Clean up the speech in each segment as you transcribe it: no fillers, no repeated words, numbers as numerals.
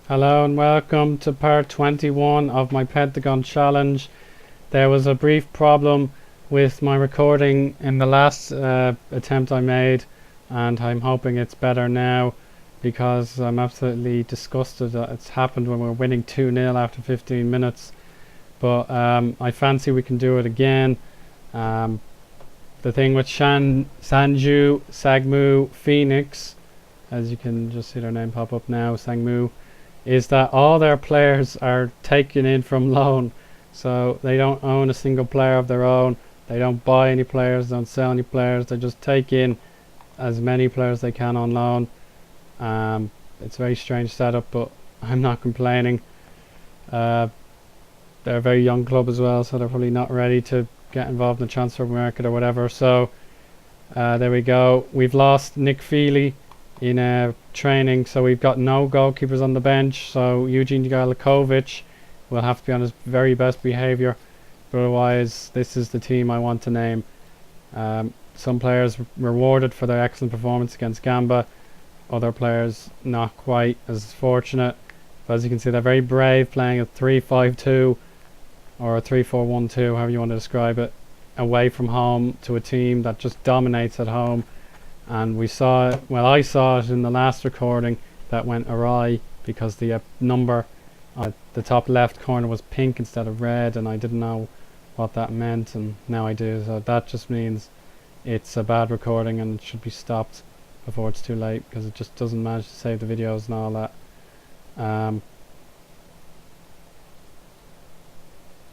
Hello and welcome to part 21 of my Pentagon challenge. There was a brief problem with my recording in the last attempt I made, and I'm hoping it's better now because I'm absolutely disgusted that it's happened when we're winning 2-0 after 15 minutes. But I fancy we can do it again. The thing with Sangju Sangmu Phoenix, as you can just see their name pop up now, Sangmu, is that all their players are taken in from loan, so they don't own a single player of their own. They don't buy any players, don't sell any players. They just take in as many players as they can on loan. It's a very strange setup, but I'm not complaining. They're a very young club as well, so they're probably not ready to get involved in the transfer market or whatever. So there we go. We've lost Nick Feely in training, so we've got no goalkeepers on the bench, so Eugene Galakovic will have to be on his very best behaviour, but otherwise this is the team I want to name. Some players rewarded for their excellent performance against Gamba, other players not quite as fortunate, but as you can see they're very brave, playing a 3-5-2 or a 3-4-1-2, however you want to describe it, away from home to a team that just dominates at home. And we saw it, well, I saw it in the last recording that went awry because the number at the top left corner was pink instead of red, and I didn't know what that meant, and now I do. So that just means it's a bad recording and it should be stopped before it's too late, because it just doesn't manage to save the videos and all that.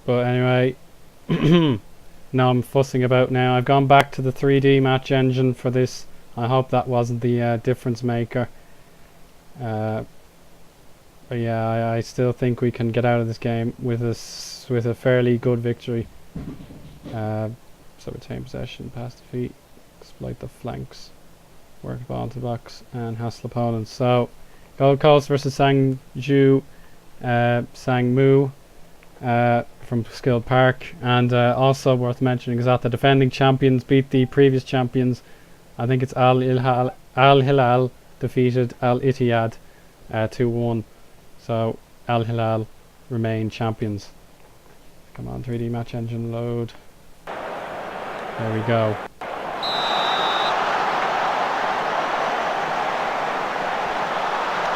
But anyway, now I'm fussing about now. I've gone back to the 3D match engine for this. I hope that wasn't the difference maker. But yeah, I still think we can get out of this game with a fairly good victory. So retain possession, pass the feet, exploit the flanks, work the ball into the box, and hassle opponents. So Gold Coast versus Sangju Sangmu from Skill Park, and also worth mentioning is that the defending champions beat the previous champions. I think it's Al Hilal defeated Al Ittihad 2-1. So Al Hilal remain champions. Come on, 3D match engine load. There we go.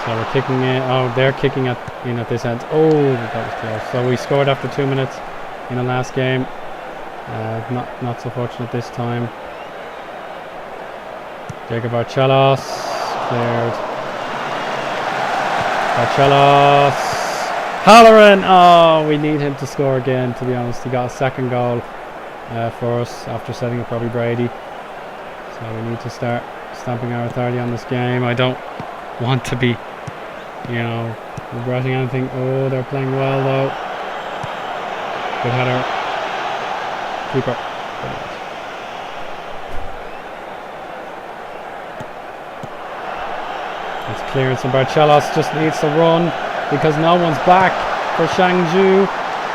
So we're kicking it. Oh, they're kicking in at this end. Oh, that was close. So we scored after 2 minutes in the last game. Not so fortunate this time. Diego Barcelos cleared. Barcelos. Halloran! Oh, we need him to score again, to be honest. He got a second goal for us after setting up Robbie Brady. So we need to start stamping our authority on this game. I don't want to be, regretting anything. Oh, they're playing well though. Good header. Keeper. It's clearance, and Barcelos just needs to run because no one's back for Sangju.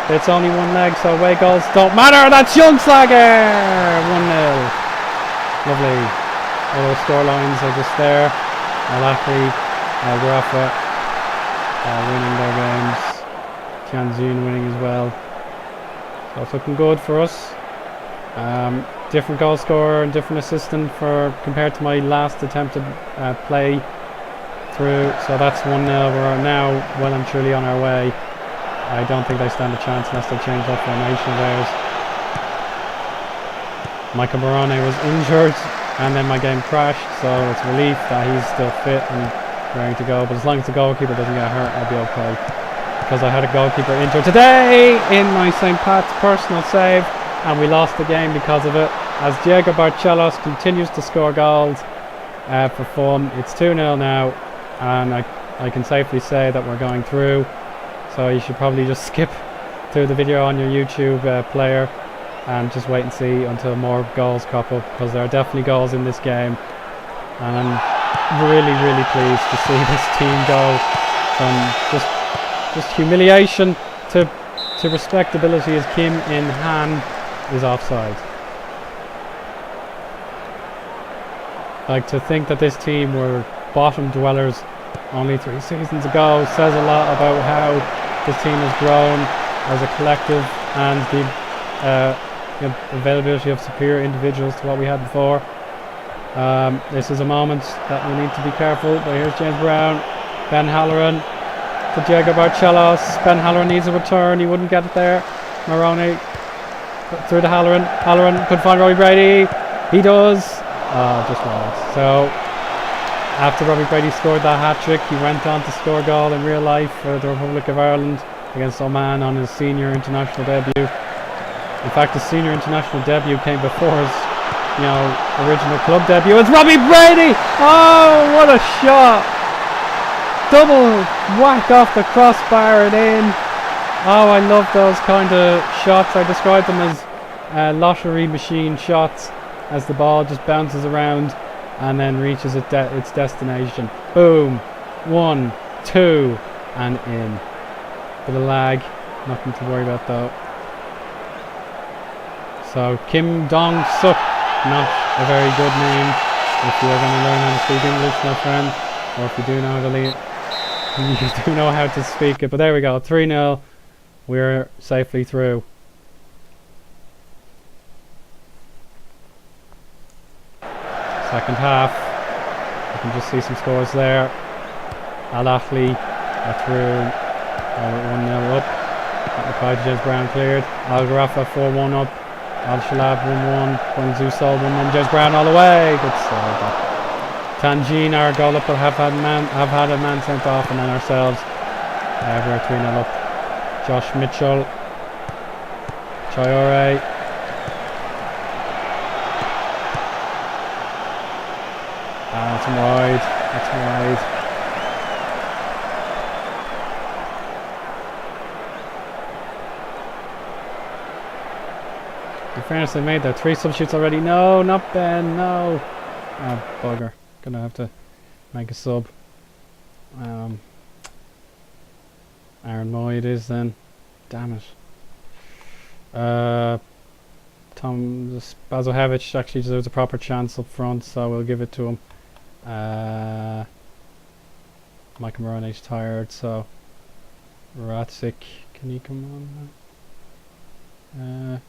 It's only one leg, so away goals don't matter. That's Jungslager! 1-0. Lovely. All those score lines are just there. Al-Ahly, Al-Rafa winning their games. Tianjin winning as well. So it's looking good for us. Different goal scorer and different assistant compared to my last attempt to play through. So that's 1-0. We're now well and truly on our way. I don't think they stand a chance unless they change that formation of theirs. Michael Morone was injured and then my game crashed, so it's a relief that he's still fit and ready to go. But as long as the goalkeeper doesn't get hurt, I'll be okay, because I had a goalkeeper injured today in my St. Pat's personal save, and we lost the game because of it, as Diego Barcelos continues to score goals for fun. It's 2-0 now, and I can safely say that we're going through. So you should probably just skip through the video on your YouTube player and just wait and see until more goals crop up, because there are definitely goals in this game, and I'm really pleased to see this team go from just humiliation to respectability, as Kim In Han is offside. Like, to think that this team were bottom dwellers only 3 seasons ago, says a lot about how this team has grown as a collective and the availability of superior individuals to what we had before. This is a moment that we need to be careful, but here's James Brown, Ben Halloran to Diego Barcelos. Ben Halloran needs a return, he wouldn't get it there. Maroney through to Halloran. Halloran could find Robbie Brady. He does. Just wide. So after Robbie Brady scored that hat-trick, he went on to score a goal in real life for the Republic of Ireland against Oman on his senior international debut. In fact, his senior international debut came before his original club debut. It's Robbie Brady! Oh, what a shot! Double whack off the crossbar and in. Oh, I love those kind of shots. I describe them as lottery machine shots, as the ball just bounces around and then reaches its destination. Boom. 1, 2, and in. Bit of lag. Nothing to worry about though. So, Kim Dong-suk. Not a very good name if you're going to learn how to speak English, my friend. Or if you do know how to speak it. But there we go. 3-0. We're safely through. Second half. You can just see some scores there. Al Ahly are through 1-0 up. Mackay James Brown cleared. Al Gharafa 4-1 up. Al Shalab 1-1. Guangzhou Seoul 1-1. James Brown all the way. Good save. Tanjin, our goal up, will have had a man sent off, and then ourselves. We're 3-0 up. Josh Mitchell. Traore. That's wide. That's wide. In fairness, they made their 3 substitutes already. No, not Ben. No. Oh, bugger. Gonna have to make a sub. Aaron Moy it is then. Damn it. Tom Bazohevich actually deserves a proper chance up front, so we'll give it to him. Michael Moroney's tired, so Ratzik, can he come on?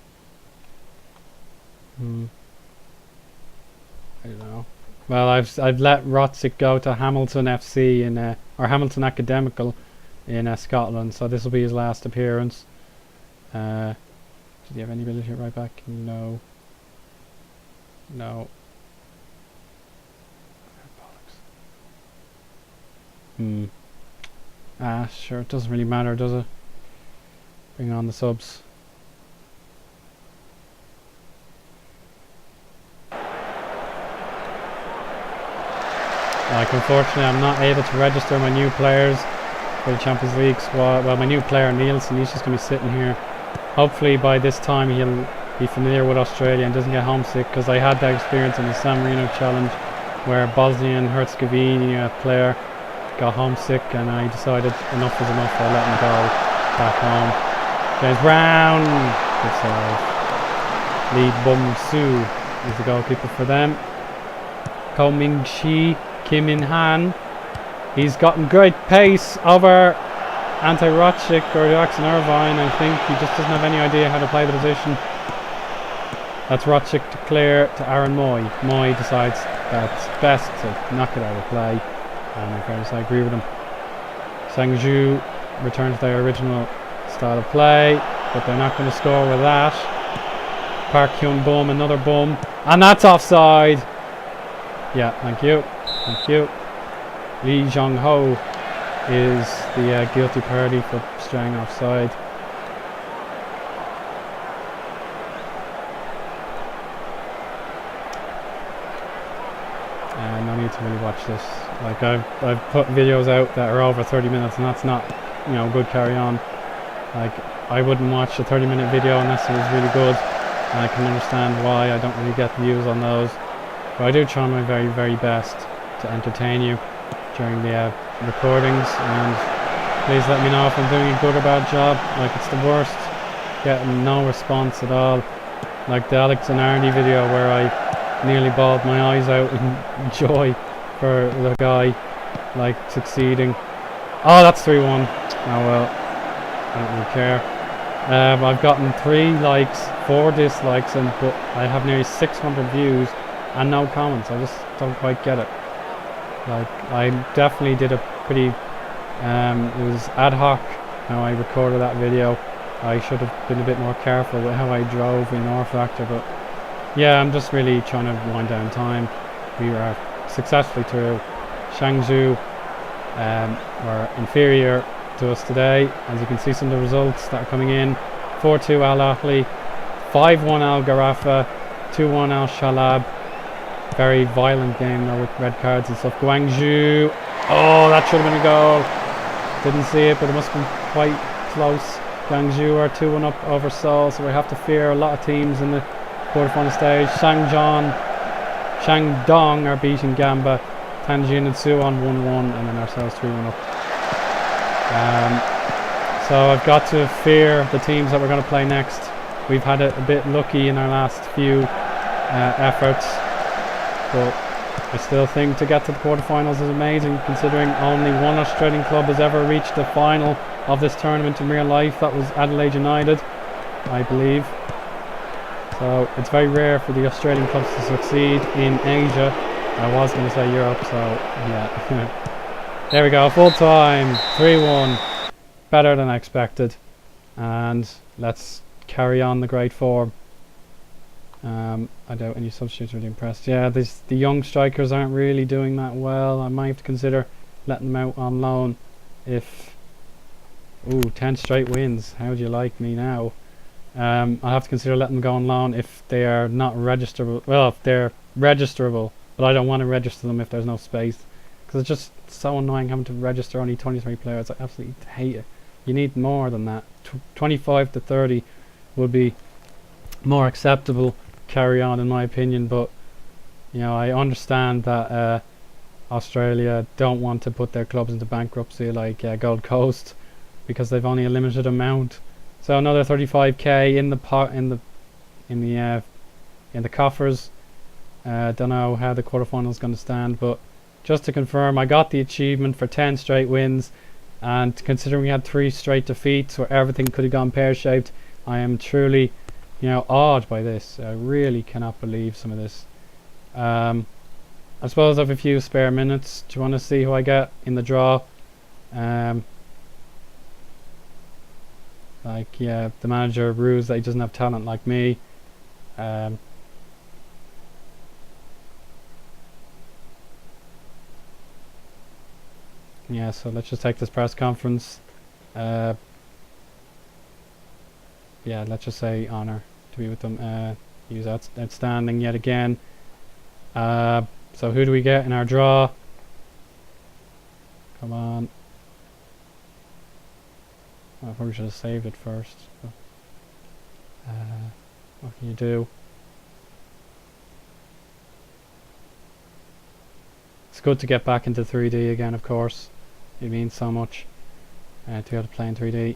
I don't know. Well, I've let Ratzik go to Hamilton FC or Hamilton Academical in Scotland, so this will be his last appearance. Did he have any ability at right back? No. No. Sure, it doesn't really matter, does it? Bring on the subs. Unfortunately, I'm not able to register my new players for the Champions League squad. Well, my new player, Nielsen, he's just going to be sitting here. Hopefully by this time he'll be familiar with Australia and doesn't get homesick, because I had that experience in the San Marino Challenge where a Bosnian-Herzegovina player got homesick, and I decided enough was enough. I let him go back home. James Brown, good save. Lee Bum-Soo is the goalkeeper for them. Ko Ming-chi, Kim In-han. He's gotten great pace over Ante-Rotchik or Jackson Irvine. I think he just doesn't have any idea how to play the position. That's Rotchik to clear to Aaron Moy. Moy decides that's best to knock it out of play. And in fairness, I agree with him. Sangju return to their original style of play, but they're not going to score with that. Park Hyun Bum, another bum, and that's offside. Yeah, thank you. Thank you. Lee Jong-ho is the guilty party for straying offside. No need to really watch this. Like I've put videos out that are over 30 minutes, and that's not, good carry on. Like, I wouldn't watch a 30-minute video unless it was really good, and I can understand why I don't really get views on those. But I do try my very, very best to entertain you during the recordings, and please let me know if I'm doing a good or bad job. Like, it's the worst getting no response at all. Like the Alex and Arnie video where I nearly bawled my eyes out in joy for the guy like succeeding. Oh, that's 3-1. Oh well, I don't really care. I've gotten 3 likes, 4 dislikes, but I have nearly 600 views and no comments. I just don't quite get it. Like, I definitely did a pretty it was ad hoc how I recorded that video. I should have been a bit more careful with how I drove in R Factor, but yeah, I'm just really trying to wind down time. We were successfully through. Sangju were inferior to us today. As you can see, some of the results that are coming in: 4-2 Al Ahly, 5-1 Al Garafa, 2-1 Al Shalab. Very violent game though, with red cards and stuff. Guangzhou, oh, that should have been a goal. Didn't see it, but it must have been quite close. Guangzhou are 2-1 up over Seoul, so we have to fear a lot of teams in the quarterfinal stage. Shandong are beating Gamba. Tianjin and Suwon 1-1, and then ourselves 3-1 up. So I've got to fear the teams that we're going to play next. We've had it a bit lucky in our last few efforts, but I still think to get to the quarterfinals is amazing, considering only one Australian club has ever reached the final of this tournament in real life. That was Adelaide United, I believe. So it's very rare for the Australian clubs to succeed in Asia. I was going to say Europe, so yeah. There we go, full time, 3-1. Better than I expected. And let's carry on the great form. I doubt any substitutes really impressed. Yeah, the young strikers aren't really doing that well. I might have to consider letting them out on loan if... Ooh, 10 straight wins. How do you like me now? I'll have to consider letting them go on loan if they are not registerable. Well, if they're registerable, but I don't want to register them if there's no space, because it's just so annoying having to register only 23 players. I absolutely hate it. You need more than that. 25 to 30 would be more acceptable carry on, in my opinion, but you know, I understand that Australia don't want to put their clubs into bankruptcy like Gold Coast, because they've only a limited amount. So another 35k in the pot in the coffers. Don't know how the quarterfinal is going to stand, but just to confirm, I got the achievement for 10 straight wins, and considering we had 3 straight defeats where everything could have gone pear-shaped, I am truly, you know, awed by this. I really cannot believe some of this. I suppose I have a few spare minutes. Do you want to see who I get in the draw? Like, yeah, the manager rules that he doesn't have talent like me. Yeah, so let's just take this press conference. Yeah, let's just say honor to be with them. He was outstanding yet again. So who do we get in our draw? Come on. I probably should have saved it first. What can you do? It's good to get back into 3D again, of course. It means so much to be able to play in 3D.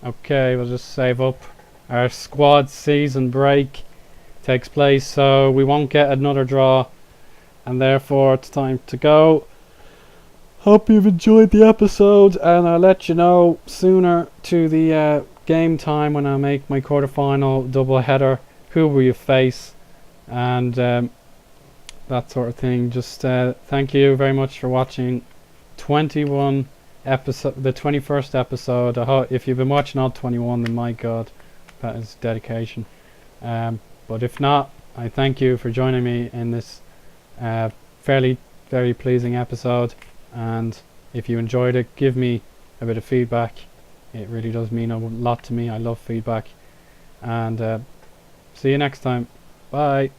Okay, we'll just save up. Our squad season break takes place, so we won't get another draw, and therefore it's time to go. Hope you've enjoyed the episode, and I'll let you know sooner to the game time when I make my quarterfinal double header, who will you face, and that sort of thing. Just thank you very much for watching 21 episode, the 21st episode. If you've been watching all 21, then my god, that is dedication. But if not, I thank you for joining me in this very pleasing episode. And if you enjoyed it, give me a bit of feedback. It really does mean a lot to me. I love feedback. And see you next time. Bye.